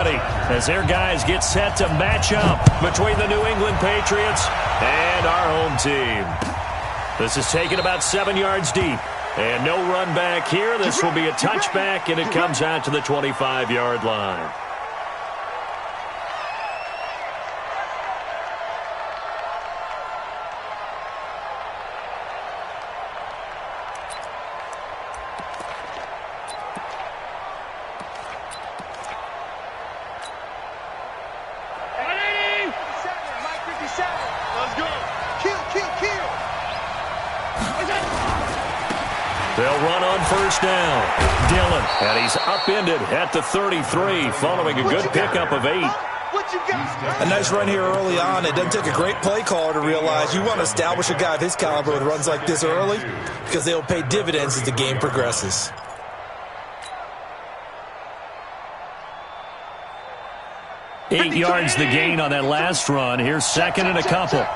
As their guys get set to match up between the New England Patriots and our home team. This is taken about 7 yards deep. And no run back here. This will be a touchback, and it comes out to the 25-yard line. They'll run on first down. Dillon, and he's upended at the 33 following a good pickup of 8. A nice run here early on. It doesn't take a great play caller to realize you want to establish a guy of his caliber with runs like this early because they'll pay dividends as the game progresses. Eight yards the gain on that last run. Here's second and a couple.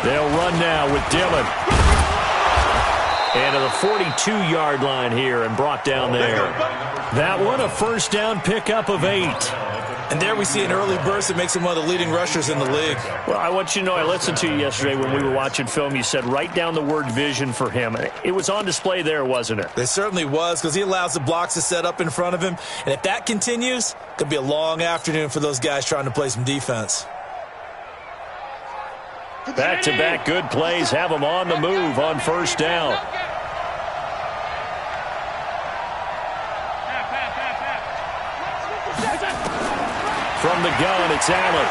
They'll run now with Dillon. And to the 42-yard line here and brought down there. That one a first down pickup of 8. And there we see an early burst that makes him one of the leading rushers in the league. Well, I want you to know, I listened to you yesterday when we were watching film. You said write down the word vision for him. It was on display there, wasn't it? It certainly was, because he allows the blocks to set up in front of him. And if that continues, it could be a long afternoon for those guys trying to play some defense. Back-to-back good plays have them on the move on first down. From the gun, it's Allen.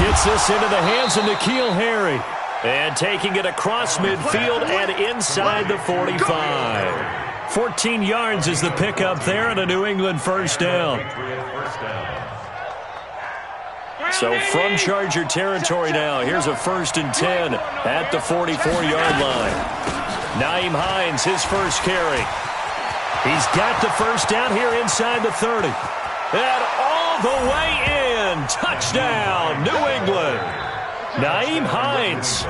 Gets this into the hands of N'Keal Harry. And taking it across midfield and inside the 45. 14 yards is the pickup there and a New England first down. So from Charger territory now, here's a 1st and 10 at the 44-yard line. Nyheim Hines, his first carry. He's got the first down here inside the 30. And all the way in. Touchdown, New England. Nyheim Hines.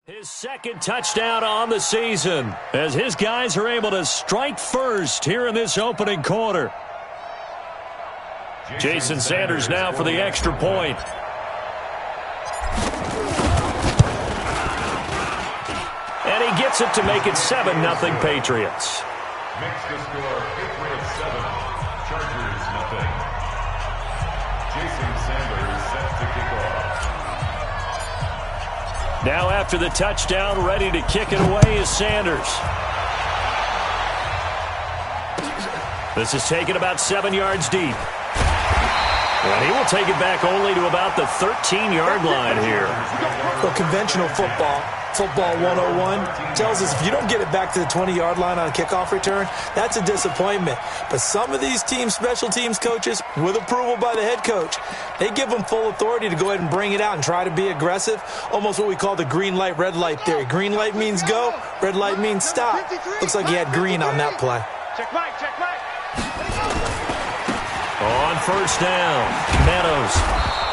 His second touchdown on the season as his guys are able to strike first here in this opening quarter. Jason Sanders now for the extra point. And he gets it to make it 7-0 Patriots. Makes the score Patriots 7, Chargers 0. Jason Sanders set to kick off. Now after the touchdown, ready to kick it away is Sanders. This is taken about 7 yards deep. And he will take it back only to about the 13-yard line here. Well, conventional football 101, tells us if you don't get it back to the 20-yard line on a kickoff return, that's a disappointment. But some of these teams, special teams coaches, with approval by the head coach, they give them full authority to go ahead and bring it out and try to be aggressive, almost what we call the green light, red light theory. Green light means go, red light means stop. Looks like he had green on that play. Check Mike. On first down, Meadows.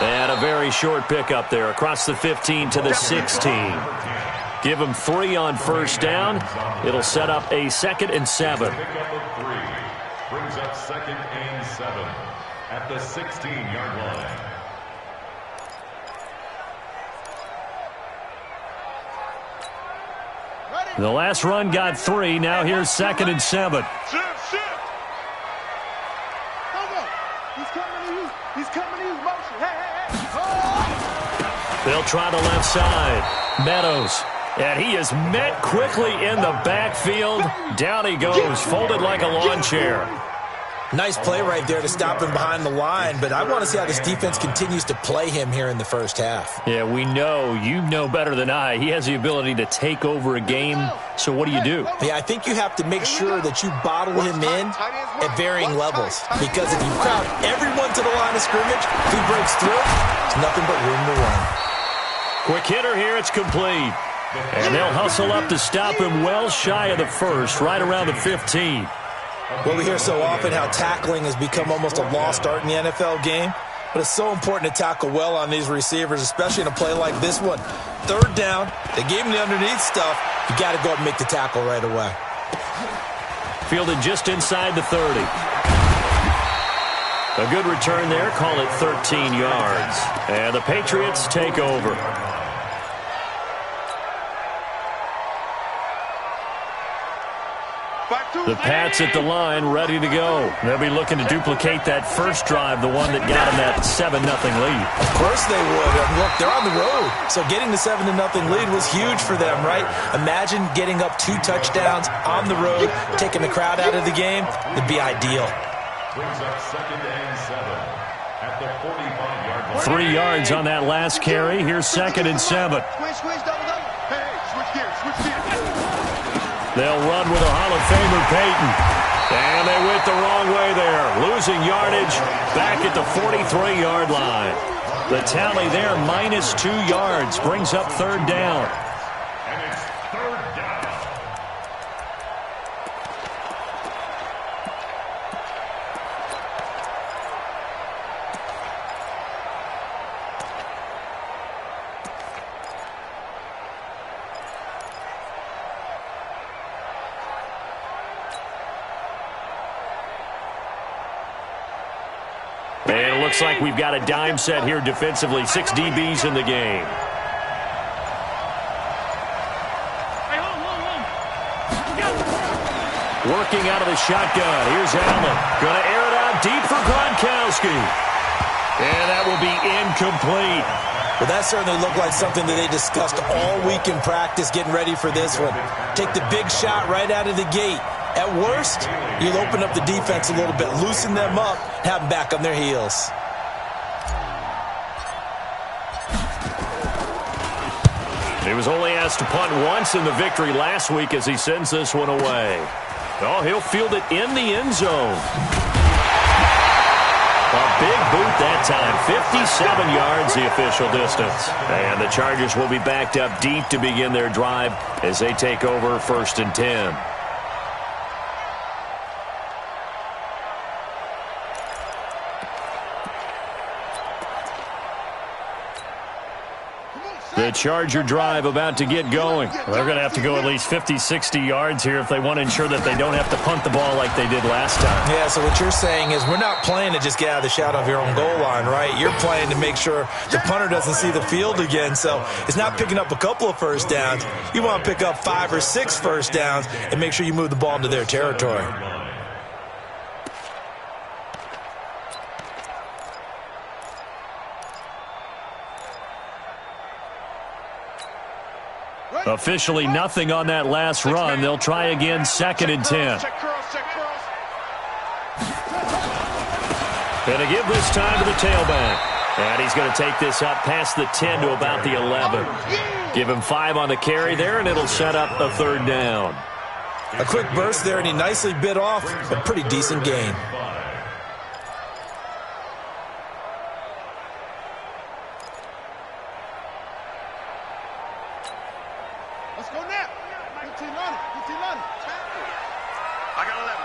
And a very short pickup there across the 15 to the 16. Give him 3 on first down. It'll set up a 2nd and 7. Pickup of 3 brings up 2nd and 7 at the 16-yard line. The last run got 3. Now here's 2nd and 7. He's coming to you. He's coming to you. Motion. Hey. Oh! They'll try the left side. Meadows. And he is met quickly in the backfield. Down he goes, folded like a lawn chair. Nice play right there to stop him behind the line, but I want to see how this defense continues to play him here in the first half. Yeah, we know. You know better than I. He has the ability to take over a game, so what do? Yeah, I think you have to make sure that you bottle him in at varying levels, because if you crowd everyone to the line of scrimmage, if he breaks through, it's nothing but room to run. Quick hitter here, it's complete. And they'll hustle up to stop him well shy of the first, right around the 15. Well, we hear so often how tackling has become almost a lost art in the NFL game, but it's so important to tackle well on these receivers, especially in a play like this one. Third down, they gave him the underneath stuff. You got to go up and make the tackle right away. Fielded just inside the 30. A good return there, call it 13 yards. And the Patriots take over. The Pats at the line, ready to go. They'll be looking to duplicate that first drive, the one that got them that 7-0 lead. Of course they would. Look, they're on the road, so getting the 7-0 lead was huge for them, right? Imagine getting up 2 touchdowns on the road, taking the crowd out of the game. It'd be ideal. Brings up 2nd and 7 at the 45-yard line. 3 yards on that last carry. Here's 2nd and 7. Switch, double. Hey, switch gears. They'll run with a Hall of Famer, Peyton. And they went the wrong way there. Losing yardage back at the 43-yard line. The tally there, -2 yards, brings up 3rd down. And it's 3rd down. And it looks like we've got a dime set here defensively. 6 DBs in the game. Working out of the shotgun. Here's Allen. Going to air it out deep for Gronkowski. And that will be incomplete. Well, that certainly looked like something that they discussed all week in practice getting ready for this one. Take the big shot right out of the gate. At worst, you'll open up the defense a little bit, loosen them up, have them back on their heels. He was only asked to punt once in the victory last week as he sends this one away. Oh, he'll field it in the end zone. A big boot that time. 57 yards the official distance. And the Chargers will be backed up deep to begin their drive as they take over 1st and 10. The Charger drive about to get going. They're going to have to go at least 50, 60 yards here if they want to ensure that they don't have to punt the ball like they did last time. Yeah, so what you're saying is we're not playing to just get out of the shot of your own goal line, right? You're playing to make sure the punter doesn't see the field again. So it's not picking up a couple of first downs. You want to pick up 5 or 6 first downs and make sure you move the ball into their territory. Officially nothing on that last run. They'll try again 2nd and 10. Going to give this time to the tailback. And he's going to take this up past the 10 to about the 11. Give him 5 on the carry there, and it'll set up a 3rd down. A quick burst there, and he nicely bit off a pretty decent gain. Let's go now. 15 line. I got 11.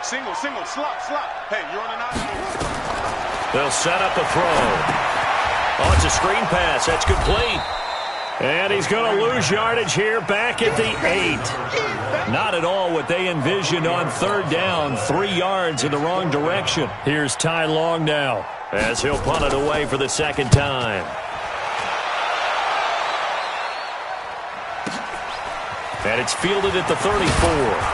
Single, slot. Hey, you're on an out. They'll set up a throw. Oh, it's a screen pass. That's complete. And he's going to lose yardage here back at the 8. Not at all what they envisioned on 3rd down. 3 yards in the wrong direction. Here's Ty Long now as he'll punt it away for the 2nd time. And it's fielded at the 34.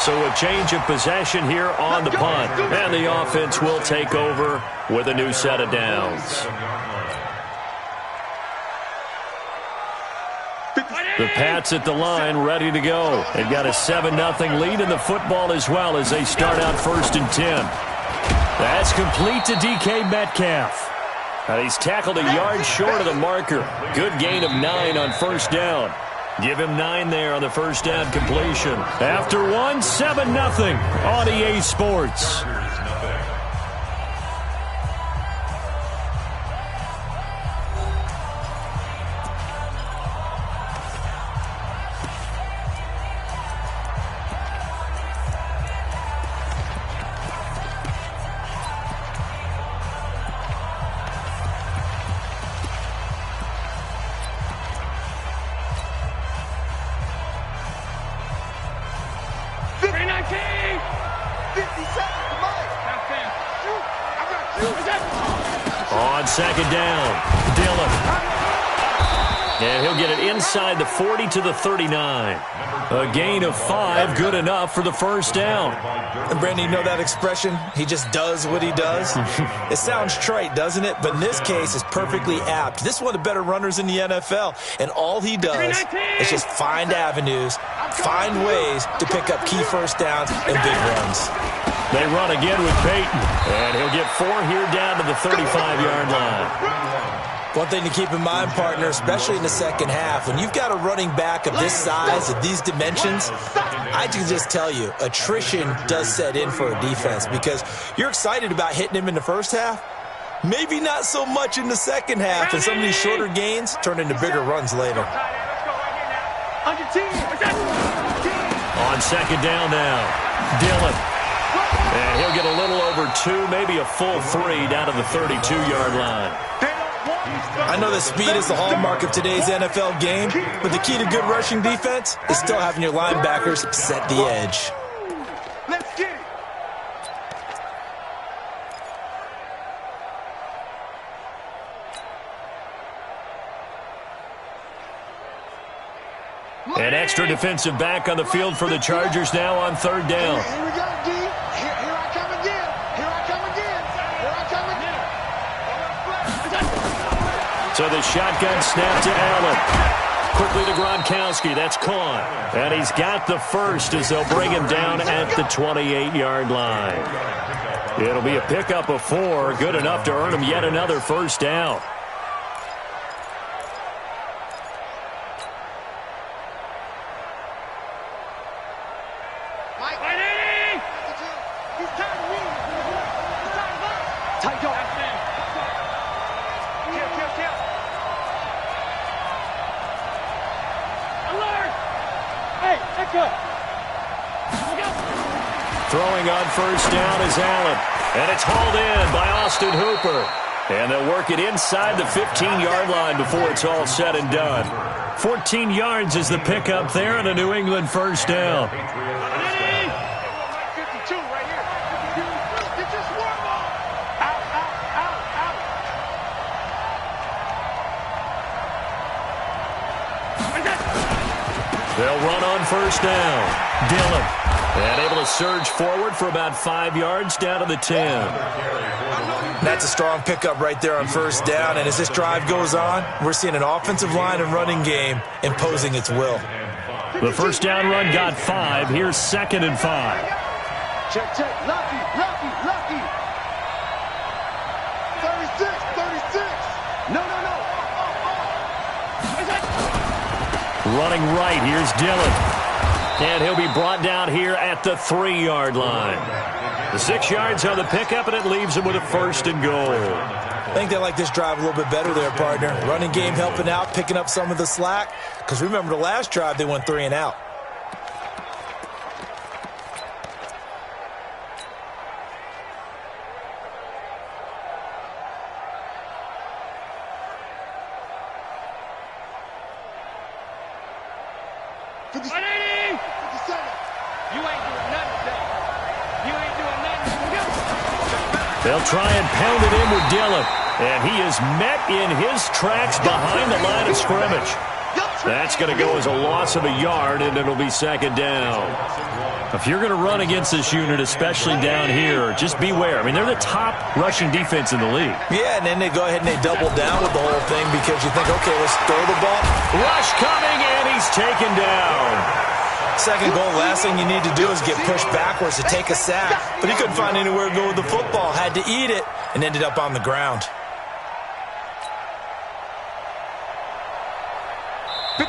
So a change of possession here on the punt. And the offense will take over with a new set of downs. The Pats at the line, ready to go. They've got a 7-0 lead in the football as well as they start out 1st and 10. That's complete to DK Metcalf. And he's tackled a yard short of the marker. Good gain of 9 on 1st down. Give him 9 there on the 1st down completion. After 1, 7-0 on EA Sports. On 2nd down, Dillon. And he'll get it inside the 40 to the 39. A gain of 5, good enough for the 1st down. And Brandon, you know that expression? He just does what he does? It sounds trite, doesn't it? But in this case, it's perfectly apt. This is one of the better runners in the NFL. And all he does is just find avenues, find ways to pick up key 1st downs and big runs. They run again with Peyton. And he'll get 4 here down to the 35-yard line. One thing to keep in mind, partner, especially in the second half, when you've got a running back of this size, of these dimensions, I can just tell you, attrition does set in for a defense because you're excited about hitting him in the first half. Maybe not so much in the second half, and some of these shorter gains turn into bigger runs later. On 2nd down now, Dillon. And he'll get a little over 2, maybe a full 3 down to the 32-yard line. I know that speed is the hallmark of today's NFL game, but the key to good rushing defense is still having your linebackers set the edge. Let's get it. An extra defensive back on the field for the Chargers now on 3rd down. Here we go, D. Here I come again. Here I come again. Here I come again. So the shotgun snap to Allen. Quickly to Gronkowski. That's caught. And he's got the 1st as they'll bring him down at the 28-yard line. It'll be a pickup of 4. Good enough to earn him yet another 1st down. Throwing on 1st down is Allen. And it's hauled in by Austin Hooper. And they'll work it inside the 15-yard line before it's all said and done. 14 yards is the pickup there and a New England 1st down. They'll run on 1st down. Dillon. And able to surge forward for about 5 yards down to the 10. That's a strong pickup right there on 1st down. And as this drive goes on, we're seeing an offensive line and running game imposing its will. The 1st down run got 5. Here's 2nd and 5. Check, check. Lucky. 36. No. Running right, here's Dillon. And he'll be brought down here at the 3-yard line. The 6 yards on the pickup, and it leaves him with a 1st and goal. I think they like this drive a little bit better there, partner. Running game helping out, picking up some of the slack. Because remember the last drive, they went 3 and out. They'll try and pound it in with Dillon. And he is met in his tracks behind the line of scrimmage. That's going to go as a loss of a yard, and it'll be second down. If you're going to run against this unit, especially down here, just beware. I mean, they're the top rushing defense in the league. Yeah, and then they go ahead and they double down with the whole thing because you think, okay, let's throw the ball. Rush coming, and he's taken down. Second goal, last thing you need to do is get pushed backwards to take a sack. But he couldn't find anywhere to go with the football, had to eat it, and ended up on the ground.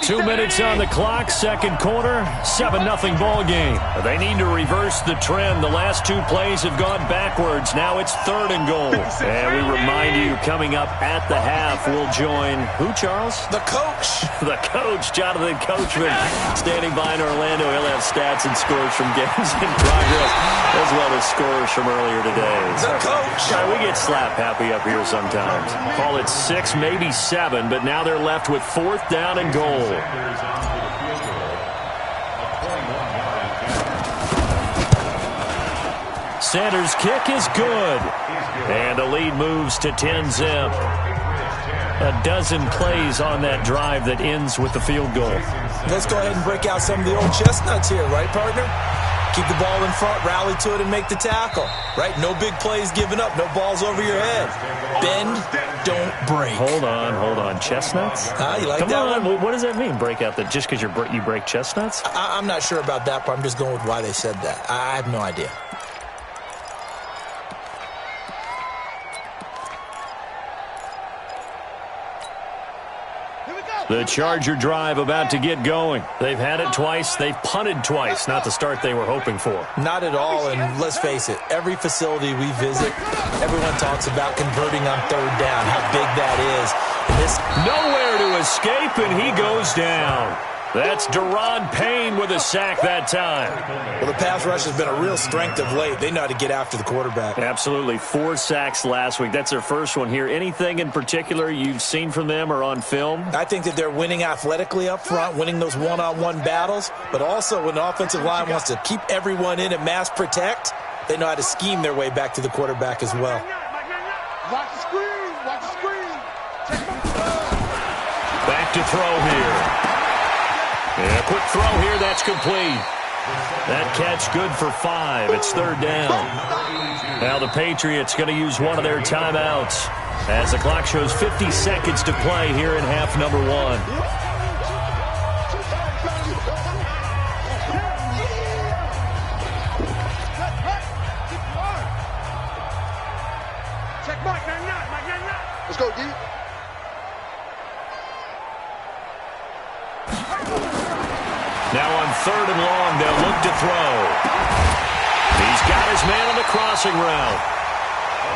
2 minutes on the clock, second quarter, 7-0 ball game. They need to reverse the trend. The last two plays have gone backwards. Now it's third and goal. And we remind you, coming up at the half, we'll join who, Charles? The coach. The coach, Jonathan Coachman, standing by in Orlando. He'll have stats and scores from games in progress, as well as scores from earlier today. The coach. We get slap happy up here sometimes. Call it 6, maybe 7, but now they're left with fourth down and goal. Sanders' kick is good. And the lead moves to 10-zip. A dozen plays on that drive that ends with the field goal. Let's go ahead and break out some of the old chestnuts here, right, partner? Keep the ball in front, rally to it, and make the tackle, right? No big plays given up, no balls over your head. Bend, don't break. Hold on. Chestnuts? You like Come that on. one? What does that mean, break out? Just because you break chestnuts? I'm not sure about that, but I'm just going with why they said that. I have no idea. The Charger drive about to get going. They've had it twice. They've punted twice. Not the start they were hoping for. Not at all, and let's face it, every facility we visit, everyone talks about converting on third down, how big that is. And nowhere to escape, and he goes down. That's Deron Payne with a sack that time. Well, the pass rush has been a real strength of late. They know how to get after the quarterback. Absolutely. 4 sacks last week. That's their first one here. Anything in particular you've seen from them or on film? I think that they're winning athletically up front, winning those one-on-one battles, but also when the offensive line wants to keep everyone in and mass protect, they know how to scheme their way back to the quarterback as well. Watch the screen. Watch the screen. Back to throw here. Yeah, quick throw here, that's complete. That catch good for 5. It's third down. Now the Patriots going to use one of their timeouts as the clock shows 50 seconds to play here in half number 1. Check Mike, 99. Let's go, D. Now on third and long, they'll look to throw. He's got his man on the crossing route.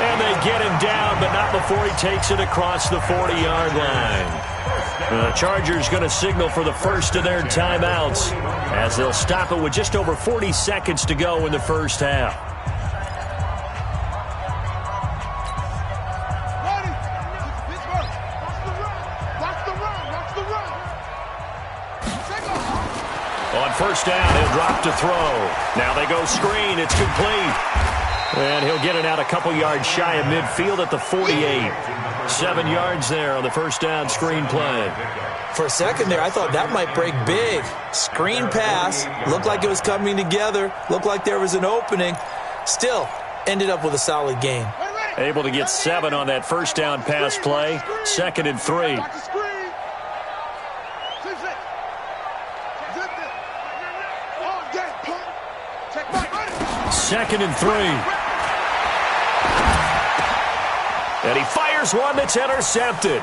And they get him down, but not before he takes it across the 40-yard line. The Chargers going to signal for the first of their timeouts as they'll stop it with just over 40 seconds to go in the first half. First down, he'll drop to throw. Now they go screen. It's complete. And he'll get it out a couple yards shy of midfield at the 48. 7 yards there on the first down screen play. For a second there, I thought that might break big. Screen pass. Looked like it was coming together. Looked like there was an opening. Still, ended up with a solid gain. Able to get 7 on that first down pass play. 2nd and 3. Second and 3. And he fires one that's intercepted.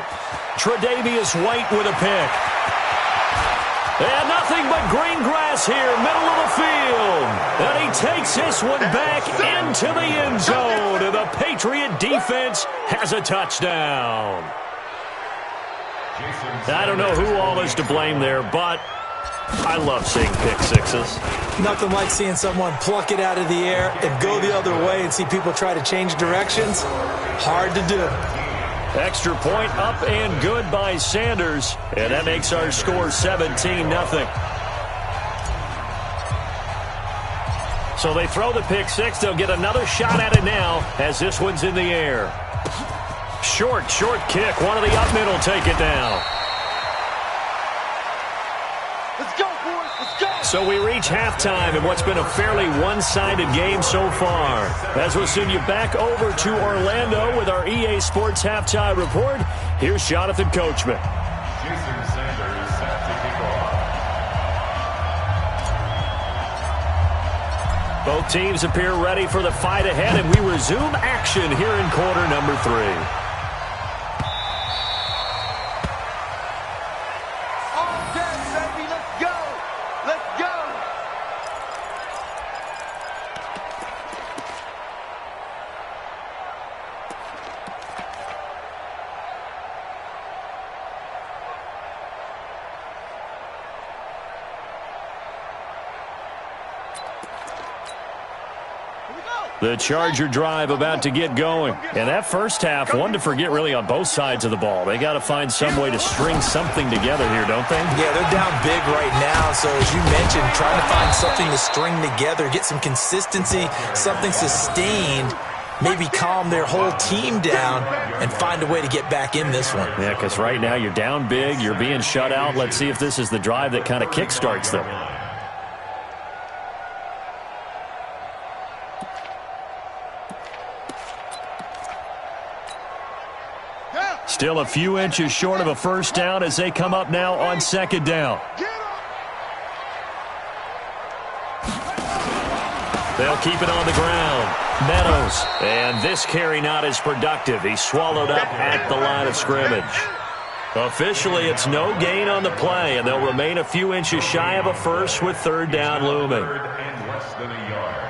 Tre'Davious White with a pick. And nothing but green grass here, middle of the field. And he takes this one back into the end zone. And the Patriot defense has a touchdown. I don't know who all is to blame there, but I love seeing pick sixes. Nothing like seeing someone pluck it out of the air and go the other way and see people try to change directions. Hard to do. Extra point up and good by Sanders. And that makes our score 17-0. So they throw the pick six. They'll get another shot at it now as this one's in the air. Short kick. One of the up middle take it down. So we reach halftime in what's been a fairly one-sided game so far. As we'll send you back over to Orlando with our EA Sports Halftime Report, here's Jonathan Coachman. Jason Sanders set to kick off. Both teams appear ready for the fight ahead, and we resume action here in quarter number 3. The Charger drive about to get going. And that first half, one to forget really on both sides of the ball. They got to find some way to string something together here, don't they? Yeah, they're down big right now. So as you mentioned, trying to find something to string together, get some consistency, something sustained, maybe calm their whole team down and find a way to get back in this one. Yeah, because right now you're down big, you're being shut out. Let's see if this is the drive that kind of kickstarts them. Still a few inches short of a first down as they come up now on second down. They'll keep it on the ground. Meadows. And this carry not as productive. He's swallowed up at the line of scrimmage. Officially, it's no gain on the play, and they'll remain a few inches shy of a first with third down looming. Third and less than a yard.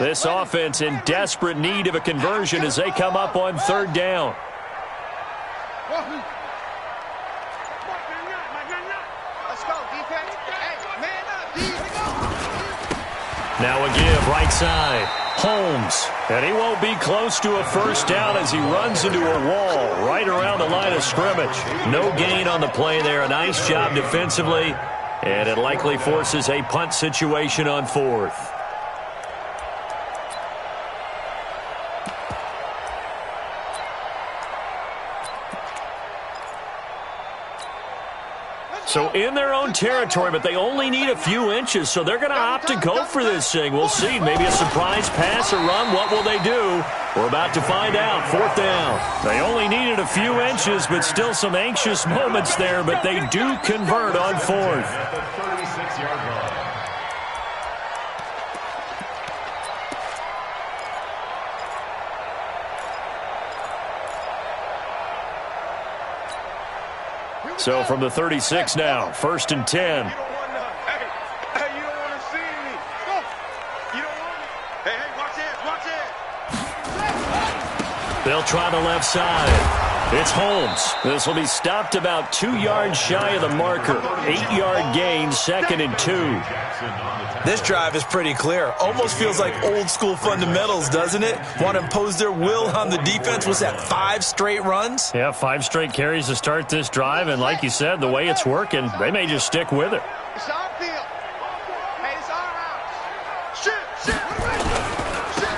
This offense in desperate need of a conversion as they come up on third down. Now a give right side. Holmes. And he won't be close to a first down as he runs into a wall right around the line of scrimmage. No gain on the play there. A nice job defensively. And it likely forces a punt situation on fourth. So in their own territory, but they only need a few inches, so they're going to opt to go for this thing. We'll see. Maybe a surprise pass or run. What will they do? We're about to find out. Fourth down. They only needed a few inches, but still some anxious moments there, but they do convert on fourth. At the 36-yard line. So from the 36 now, first and 10. You don't want to see me. Go. You don't want me. Hey, watch it. They'll try the left side. It's Holmes. This will be stopped about 2 yards shy of the marker. 8-yard gain, second and 2. This drive is pretty clear. Almost feels like old school fundamentals, doesn't it? Want to impose their will on the defense. Was that 5 straight runs? Yeah, 5 straight carries to start this drive, and like you said, the way it's working, they may just stick with it. It's our field. Hey, it's our house. Shit.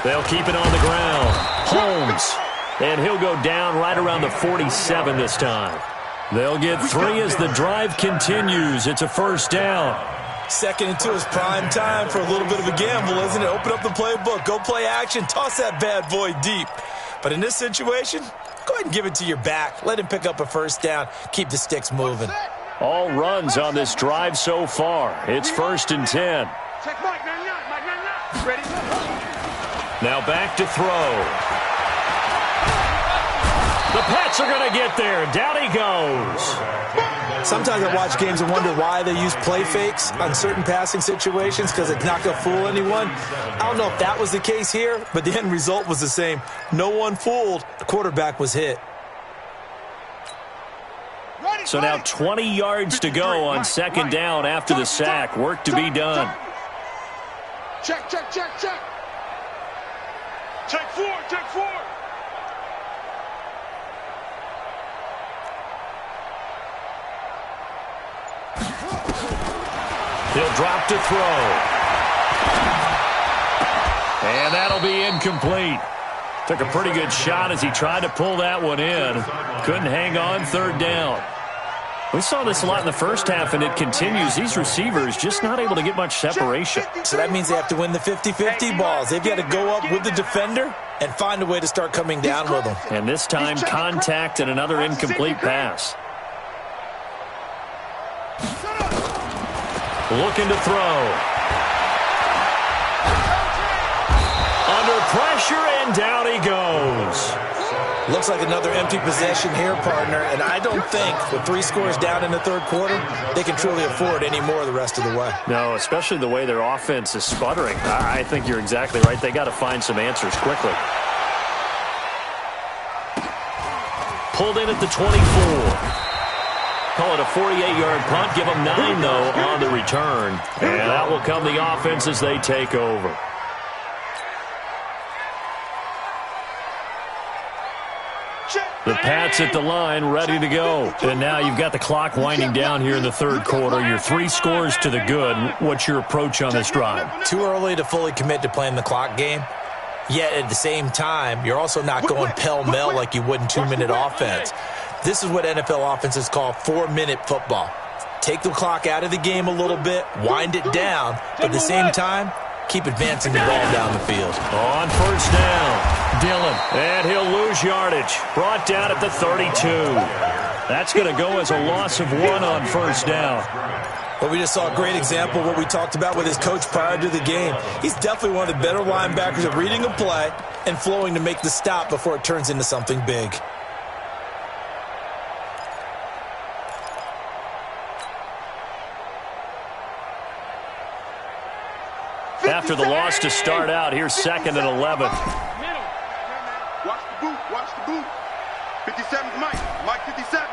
They'll keep it on the ground. Holmes. And he'll go down right around the 47 this time. They'll get 3 as the drive continues. It's a first down. Second and 2 is prime time for a little bit of a gamble, isn't it? Open up the playbook, go play action, toss that bad boy deep. But in this situation, go ahead and give it to your back. Let him pick up a first down. Keep the sticks moving. All runs on this drive so far. It's first and 10. Check Mike, ready? Now back to throw. The Pats are going to get there. Down he goes. Sometimes I watch games and wonder why they use play fakes on certain passing situations because it's not going to fool anyone. I don't know if that was the case here, but the end result was the same. No one fooled. The quarterback was hit. So now 20 yards to go on second down after the sack. Work to be done. Check. Check 4. drop to throw. And that'll be incomplete. Took a pretty good shot as he tried to pull that one in. Couldn't hang on, third down. We saw this a lot in the first half, and it continues. These receivers just not able to get much separation. So that means they have to win the 50-50 balls. They've got to go up with the defender and find a way to start coming down with them. And this time, contact and another incomplete pass. Looking to throw. Under pressure, and down he goes. Looks like another empty possession here, partner, and I don't think with 3 scores down in the third quarter, they can truly afford any more the rest of the way. No, especially the way their offense is sputtering. I think you're exactly right. They got to find some answers quickly. Pulled in at the 24. Call it a 48-yard punt. Give them 9, though, on the return. And that will come the offense as they take over. The Pats at the line, ready to go. And now you've got the clock winding down here in the third quarter. You're 3 scores to the good. What's your approach on this drive? Too early to fully commit to playing the clock game. Yet at the same time, you're also not going pell-mell like you would in 2-minute offense. This is what NFL offenses call 4-minute football. Take the clock out of the game a little bit, wind it down, but at the same time, keep advancing the ball down the field. On first down, Dillon. And he'll lose yardage. Brought down at the 32. That's going to go as a loss of 1 on first down. Well, we just saw a great example of what we talked about with his coach prior to the game. He's definitely one of the better linebackers at reading a play and flowing to make the stop before it turns into something big. After the loss to start out, here's 2nd and 11. Watch the boot, watch the boot. 57's Mike 57.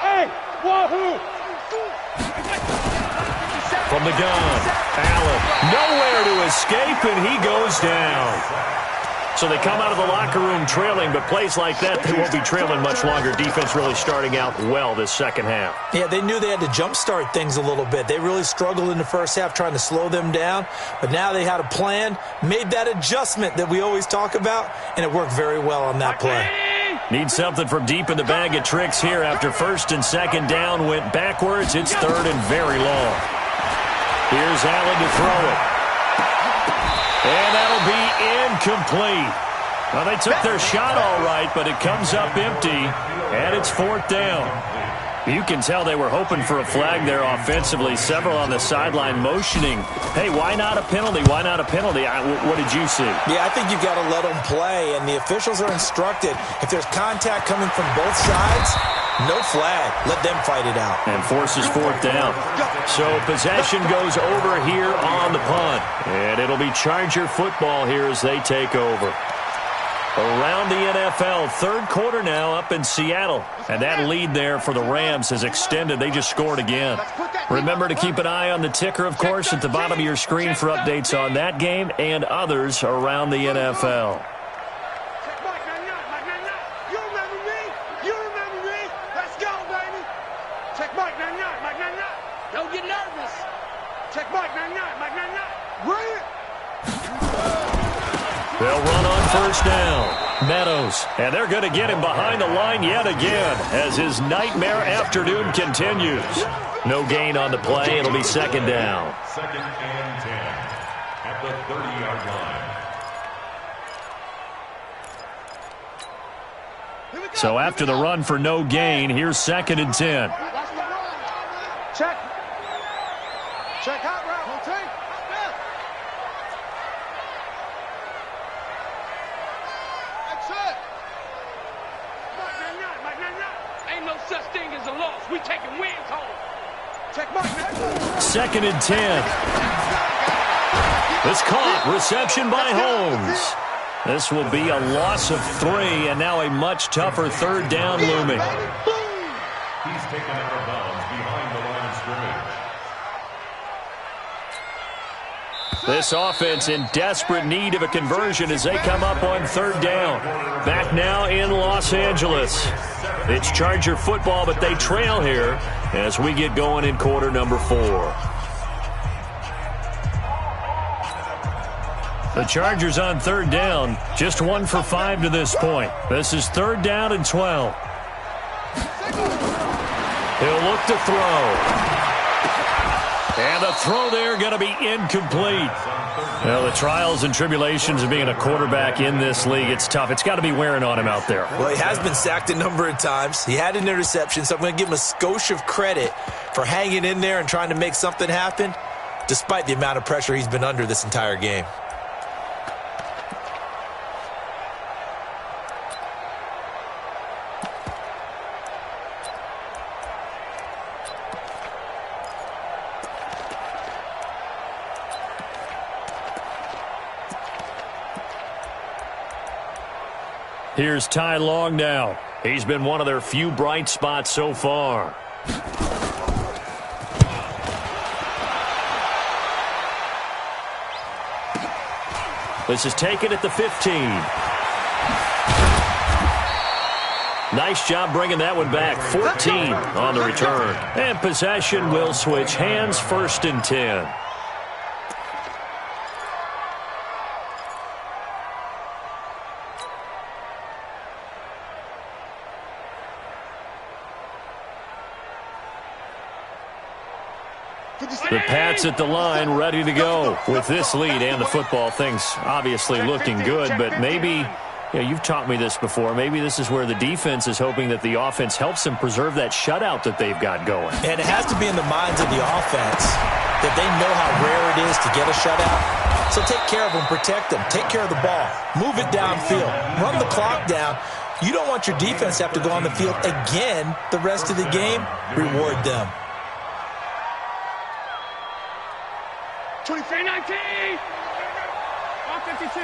Hey, wahoo! From the gun, Allen, nowhere to escape, and he goes down. So they come out of the locker room trailing, but plays like that, they won't be trailing much longer. Defense really starting out well this second half. Yeah, they knew they had to jumpstart things a little bit. They really struggled in the first half trying to slow them down, but now they had a plan, made that adjustment that we always talk about, and it worked very well on that play. Need something from deep in the bag of tricks here after 1st and 2nd down went backwards. It's 3rd and very long. Here's Allen to throw it. And that'll be incomplete. Well, they took their shot all right, but it comes up empty, and it's 4th down. You can tell they were hoping for a flag there offensively. Several on the sideline motioning. Hey, why not a penalty? Why not a penalty? What did you see? Yeah, I think you've got to let them play, and the officials are instructed. If there's contact coming from both sides, no flag. Let them fight it out. And forces 4th down. So possession goes over here on the punt. And it'll be Charger football here as they take over. Around the NFL, third quarter now up in Seattle. And that lead there for the Rams has extended. They just scored again. Remember to keep an eye on the ticker, of course, at the bottom of your screen for updates on that game and others around the NFL. Don't get nervous. Check Mike 99, Mike 99. Bring it. They'll run on first down. Meadows. And they're going to get him behind the line yet again as his nightmare afternoon continues. No gain on the play. It'll be 2nd down. 2nd and 10 at the 30-yard line. So after the run for no gain, here's 2nd and 10. Check. Check out route. Rotate. That's it. Mike 99, Mike 99. Ain't no such thing as a loss. We taking wins home. Check Mike 99. 2nd and 10. It's caught. Reception by Holmes. This will be a loss of 3, and now a much tougher 3rd down looming. He's taken out of bounds behind the line of scrimmage. This offense in desperate need of a conversion as they come up on 3rd down. Back now in Los Angeles. It's Charger football, but they trail here as we get going in quarter number 4. The Chargers on third down, just 1 for 5 to this point. This is 3rd down and 12. He'll look to throw. And the throw there going to be incomplete. Well, the trials and tribulations of being a quarterback in this league, it's tough. It's got to be wearing on him out there. Well, he has been sacked a number of times. He had an interception, so I'm going to give him a skosh of credit for hanging in there and trying to make something happen, despite the amount of pressure he's been under this entire game. Here's Ty Long now. He's been one of their few bright spots so far. This is taken at the 15. Nice job bringing that one back. 14 on the return. And possession will switch hands, 1st and 10. The Pats at the line ready to go. With this lead and the football, things obviously looking good, but maybe, you've taught me this before, maybe this is where the defense is hoping that the offense helps them preserve that shutout that they've got going. And it has to be in the minds of the offense that they know how rare it is to get a shutout. So take care of them, protect them, take care of the ball, move it downfield, run the clock down. You don't want your defense to have to go on the field again the rest of the game. Reward them. 23-19. On 52.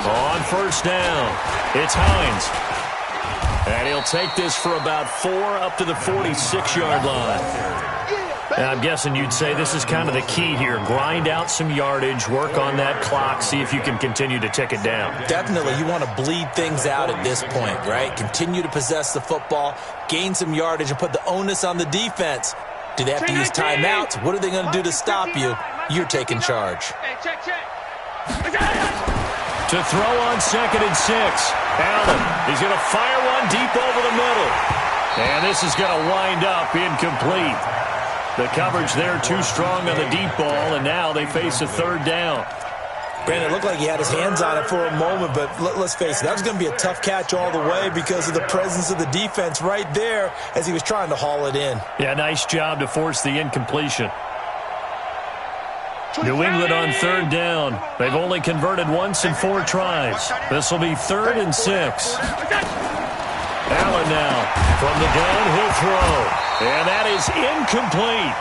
On 1st down, it's Hines. And he'll take this for about 4 up to the 46-yard line. And I'm guessing you'd say this is kind of the key here. Grind out some yardage, work on that clock, see if you can continue to tick it down. Definitely. You want to bleed things out at this point, right? Continue to possess the football, gain some yardage, and put the onus on the defense. Do they have to use timeouts? What are they going to do to stop you? You're taking charge. To throw on 2nd and 6. Allen, he's going to fire one deep over the middle. And this is going to wind up incomplete. The coverage there too strong on the deep ball, and now they face a 3rd down. Brandon, it looked like he had his hands on it for a moment, but let's face it, that was going to be a tough catch all the way because of the presence of the defense right there as he was trying to haul it in. Yeah, nice job to force the incompletion. New England on 3rd down. They've only converted once in 4 tries. This will be 3rd and 6. Allen now from the gun, he'll throw. And that is incomplete.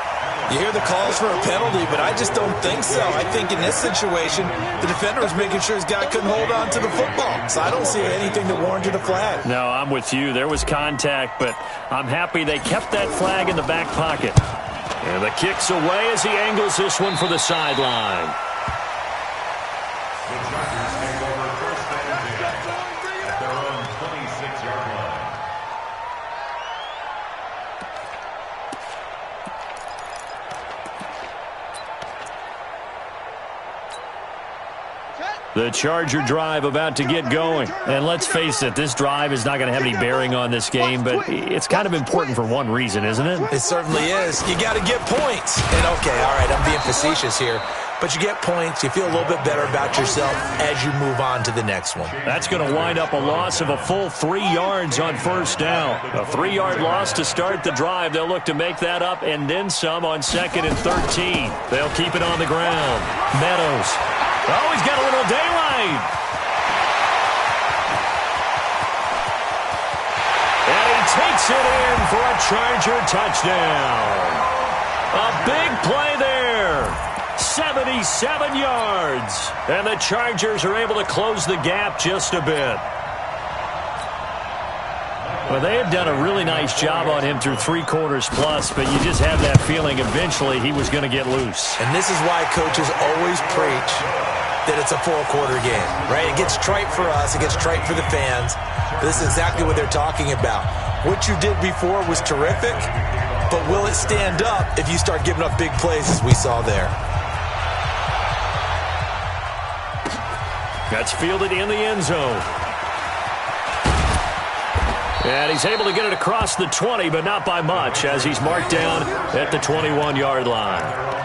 You hear the calls for a penalty, but I just don't think so. I think in this situation, the defender was making sure his guy couldn't hold on to the football. So I don't see anything that warranted a flag. No, I'm with you. There was contact, but I'm happy they kept that flag in the back pocket. And the kick's away as he angles this one for the sideline. The Chargers take over 1st and 10 at their own 26-yard line. The Charger drive about to get going. And let's face it, this drive is not going to have any bearing on this game, but it's kind of important for one reason, isn't it? It certainly is. You got to get points. And okay, all right, I'm being facetious here. But you get points, you feel a little bit better about yourself as you move on to the next one. That's going to wind up a loss of a full 3 yards on 1st down. A 3-yard loss to start the drive. They'll look to make that up and then some on 2nd and 13. They'll keep it on the ground. Meadows. Oh, he's got a little daylight. And he takes it in for a Charger touchdown. A big play there. 77 yards. And the Chargers are able to close the gap just a bit. Well, they have done a really nice job on him through 3 quarters plus, but you just have that feeling eventually he was going to get loose. And this is why coaches always preach that it's a 4-quarter game, right? It gets trite for us. It gets trite for the fans. But this is exactly what they're talking about. What you did before was terrific. but will it stand up if you start giving up big plays as we saw there? That's fielded in the end zone. And he's able to get it across the 20, but not by much, as he's marked down at the 21-yard line.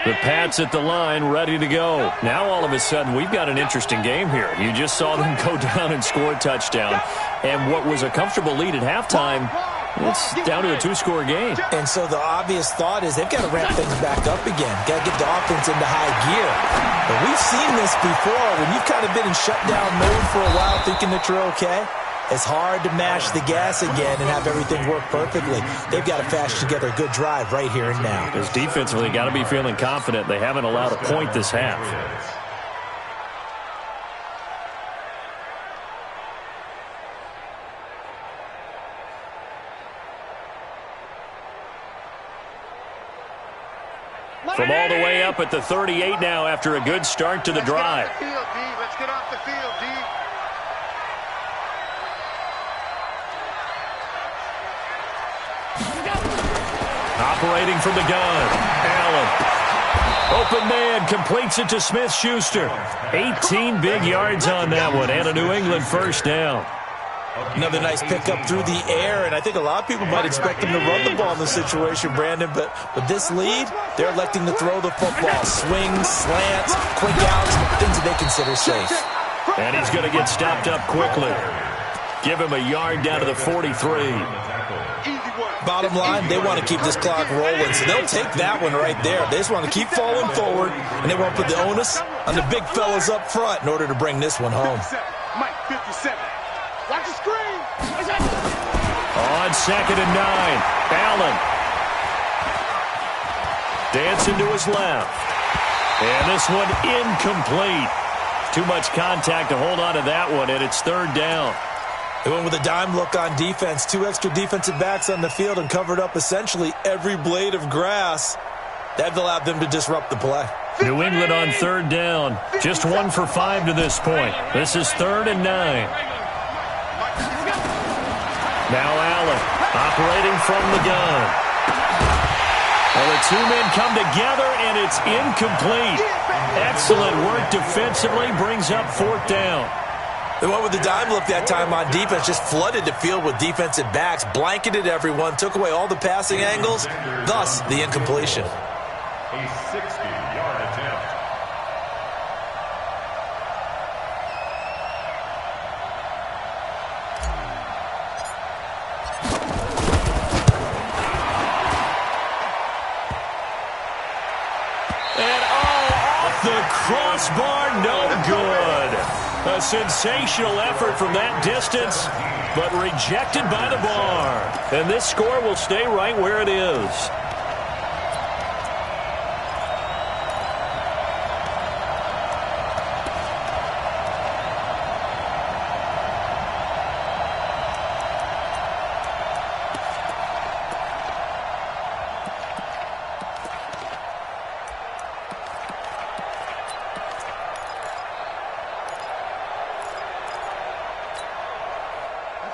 The Pats at the line, ready to go. Now, all of a sudden, we've got an interesting game here. You just saw them go down and score a touchdown. And what was a comfortable lead at halftime, it's down to a two-score game. And so the obvious thought is they've got to ramp things back up again. Got to get the offense into high gear. But we've seen this before. When you've kind of been in shutdown mode for a while thinking that you're okay, it's hard to mash the gas again and have everything work perfectly. They've got to fashion together a good drive right here and now. Because defensively, got to be feeling confident. They haven't allowed a point this half. From all the way up at the 38 now after a good start to the drive. Let's get off the field, D. Operating from the gun, Allen. Open man, completes it to Smith-Schuster. 18 big yards on that one, and a New England first down. Another nice pickup through the air, and I think a lot of people might expect him to run the ball in this situation, Brandon, but with this lead, they're electing to throw the football. Swings, slants, quick outs, things that they consider safe. And he's going to get stopped up quickly. Give him a yard down to the 43. Bottom line, they want to keep this clock rolling, so they'll take that one right there. They just want to keep falling forward, and they want to put the onus on the big fellas up front in order to bring this one home. Mike 57. Watch the screen. On 2nd and 9, Allen. Dancing to his left. And this one incomplete. Too much contact to hold on to that one, and it's 3rd down. They went with a dime look on defense. 2 extra defensive backs on the field and covered up essentially every blade of grass. That allowed them to disrupt the play. New England on 3rd down. Just 1 for 5 to this point. This is 3rd and 9. Now Allen operating from the gun. Well, the two men come together, and it's incomplete. Excellent work defensively, brings up 4th down. They went with the dime look that time on defense, just flooded the field with defensive backs, blanketed everyone, took away all the passing angles, thus the incompletion. A 60-yard attempt. And off the crossbar, no good. A sensational effort from that distance, but rejected by the bar. And this score will stay right where it is.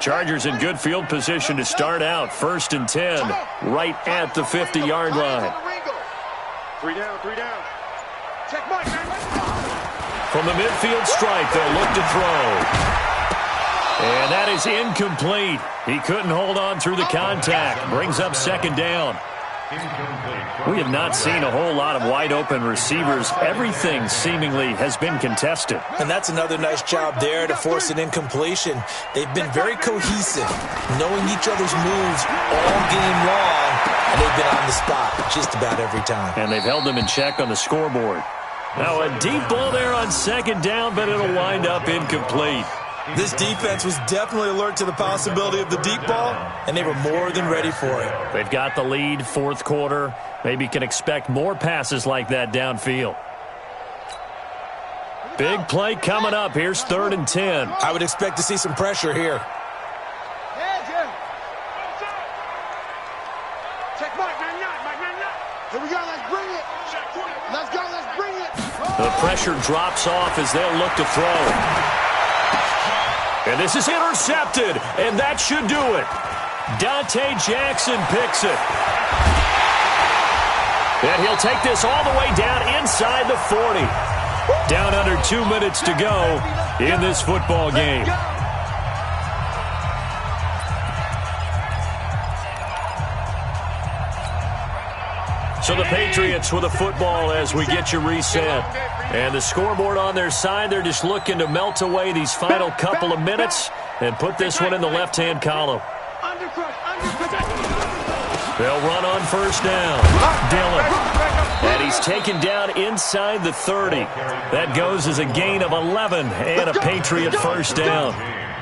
Chargers in good field position to start out. 1st and 10, right at the 50-yard line. 3 down, 3 down. Check Mike, man. From the midfield stripe, they'll look to throw. And that is incomplete. He couldn't hold on through the contact. Brings up 2nd down. We have not seen a whole lot of wide-open receivers. Everything seemingly has been contested. And that's another nice job there to force an incompletion. They've been very cohesive, knowing each other's moves all game long, and they've been on the spot just about every time. And they've held them in check on the scoreboard. Now a deep ball there on 2nd down, but it'll wind up incomplete. This defense was definitely alert to the possibility of the deep ball, and they were more than ready for it. They've got the lead, 4th quarter. Maybe can expect more passes like that downfield. Big play coming up. Here's 3rd and 10. I would expect to see some pressure here. Check Mike, man, Mike, man. Here we go, let's bring it. Let's go, let's bring it. The pressure drops off as they'll look to throw. And this is intercepted, and that should do it. Dante Jackson picks it. And he'll take this all the way down inside the 40. Down under 2 minutes to go in this football game. So the Patriots with a football as we get you reset. And the scoreboard on their side, they're just looking to melt away these final couple of minutes and put this one in the left-hand column. They'll run on first down. Dillon. And he's taken down inside the 30. That goes as a gain of 11 and a Patriot first down.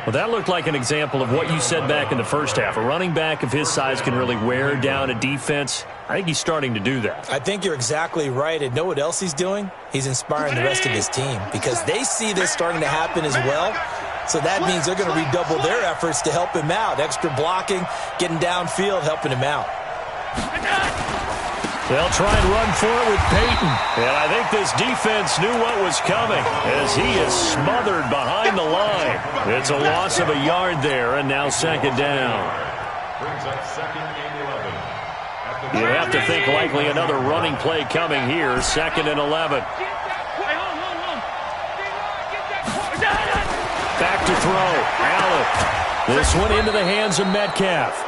Well, that looked like an example of what you said back in the first half. A running back of his size can really wear down a defense. I think he's starting to do that. I think you're exactly right. And know what else he's doing? He's inspiring the rest of his team because they see this starting to happen as well. So that means they're going to redouble their efforts to help him out. Extra blocking, getting downfield, helping him out. They'll try and run for it with Peyton. And I think this defense knew what was coming as he is smothered behind the line. It's a loss of a yard there, and now second down. Brings up second and 11. You have to think likely another running play coming here, second and 11. Back to throw. Allen. This one into the hands of Metcalf.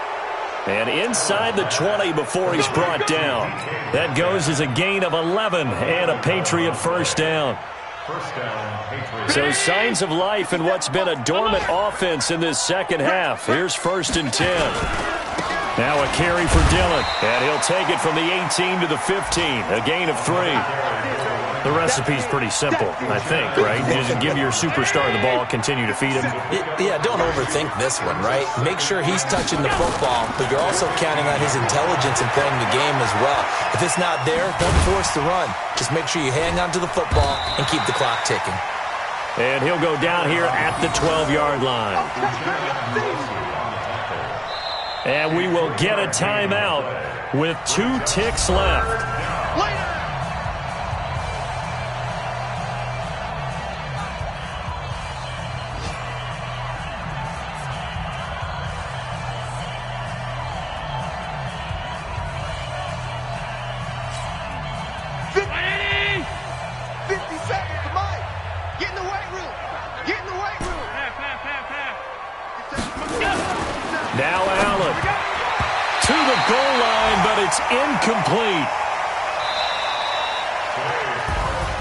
And inside the 20 before he's brought down. That goes as a gain of 11 and a Patriot first down. So signs of life in what's been a dormant offense in this second half. Here's first and 10. Now a carry for Dillon. And he'll take it from the 18 to the 15. A gain of 3. The recipe's pretty simple, I think, right? Just give your superstar the ball, continue to feed him. Yeah, don't overthink this one, right? Make sure he's touching the football, but you're also counting on his intelligence in playing the game as well. If it's not there, don't force the run. Just make sure you hang on to the football and keep the clock ticking. And he'll go down here at the 12-yard line. And we will get a timeout with 2 ticks left. Now Allen to the goal line, but it's incomplete.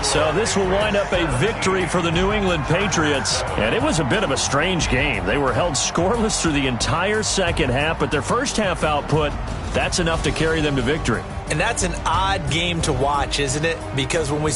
So this will wind up a victory for the New England Patriots. And it was a bit of a strange game. They were held scoreless through the entire second half, but their first half output, that's enough to carry them to victory. And that's an odd game to watch, isn't it? Because when we